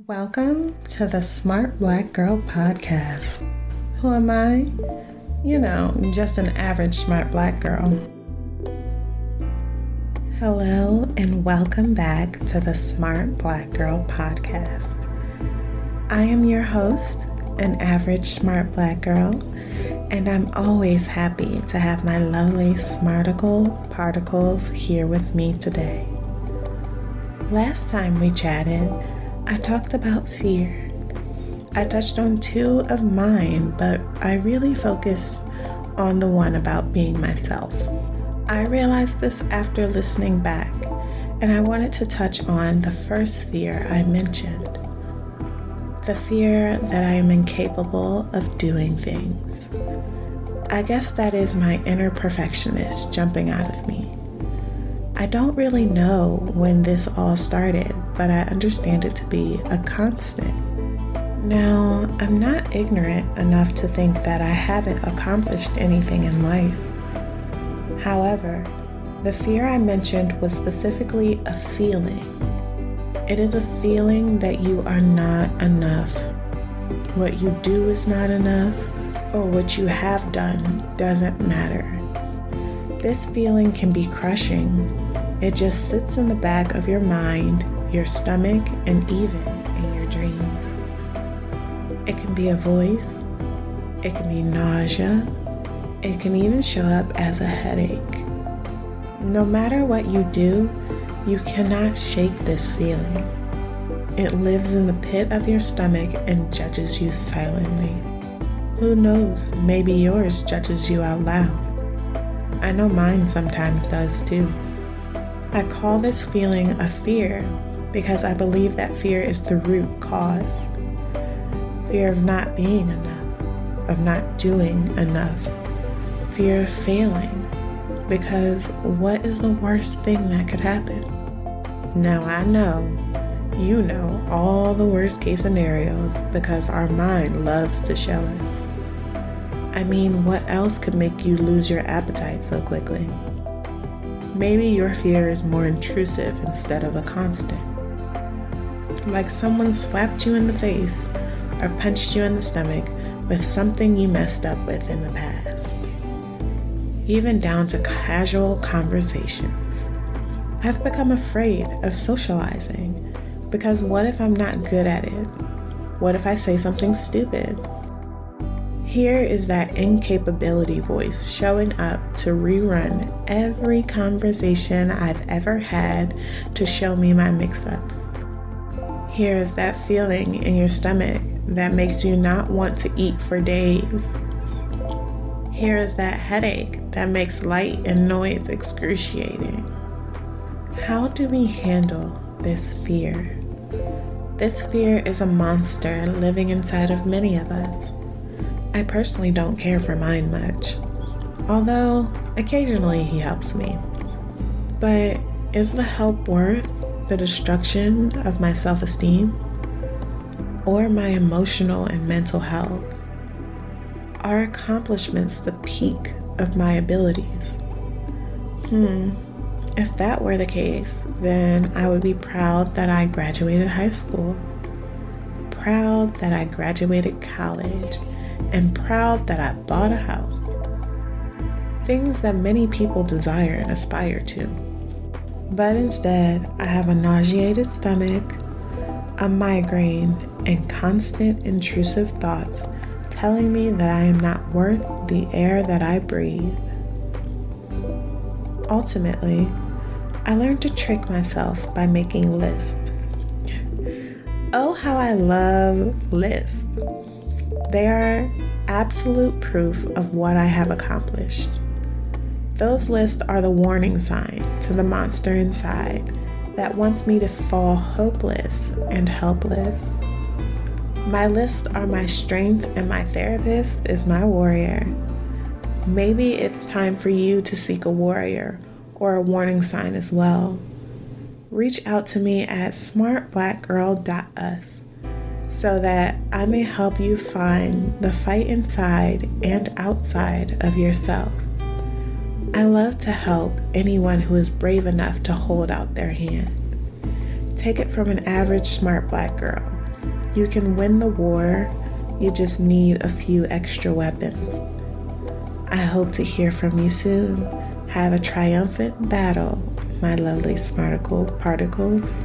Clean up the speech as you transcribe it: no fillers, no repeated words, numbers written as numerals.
Welcome to the Smart Black Girl Podcast. Who am I? Just an average smart black girl. Hello and welcome back to the Smart Black Girl Podcast. I am your host, an average smart black girl, and I'm always happy to have my lovely Smarticle Particles here with me today. Last time we chatted, I talked about fear. I touched on two of mine, but I really focused on the one about being myself. I realized this after listening back, and I wanted to touch on the first fear I mentioned. The fear that I am incapable of doing things. I guess that is my inner perfectionist jumping out of me. I don't really know when this all started, but I understand it to be a constant. Now, I'm not ignorant enough to think that I haven't accomplished anything in life. However, the fear I mentioned was specifically a feeling. It is a feeling that you are not enough. What you do is not enough, or what you have done doesn't matter. This feeling can be crushing. It just sits in the back of your mind, your stomach, and even in your dreams. It can be a voice. It can be nausea. It can even show up as a headache. No matter what you do, you cannot shake this feeling. It lives in the pit of your stomach and judges you silently. Who knows, maybe yours judges you out loud. I know mine sometimes does too. I call this feeling a fear because I believe that fear is the root cause. Fear of not being enough, of not doing enough. Fear of failing, because what is the worst thing that could happen? Now I know, you know all the worst case scenarios because our mind loves to show us. I mean, what else could make you lose your appetite so quickly? Maybe your fear is more intrusive instead of a constant. Like someone slapped you in the face or punched you in the stomach with something you messed up with in the past. Even down to casual conversations. I've become afraid of socializing because what if I'm not good at it? What if I say something stupid? Here is that incapability voice showing up to rerun every conversation I've ever had to show me my mix-ups. Here is that feeling in your stomach that makes you not want to eat for days. Here is that headache that makes light and noise excruciating. How do we handle this fear? This fear is a monster living inside of many of us. I personally don't care for mine much, although occasionally he helps me. But is the help worth the destruction of my self-esteem or my emotional and mental health? Are accomplishments the peak of my abilities? If that were the case, then I would be proud that I graduated high school, proud that I graduated college, and proud that I bought a house. Things that many people desire and aspire to. But instead, I have a nauseated stomach, a migraine, and constant intrusive thoughts telling me that I am not worth the air that I breathe. Ultimately, I learned to trick myself by making lists. Oh, how I love lists. They are absolute proof of what I have accomplished. Those lists are the warning sign to the monster inside that wants me to fall hopeless and helpless. My lists are my strength and my therapist is my warrior. Maybe it's time for you to seek a warrior or a warning sign as well. Reach out to me at smartblackgirl.us so that I may help you find the fight inside and outside of yourself. I love to help anyone who is brave enough to hold out their hand. Take it from an average smart black girl. You can win the war, you just need a few extra weapons. I hope to hear from you soon. Have a triumphant battle, my lovely Smarticle Particles.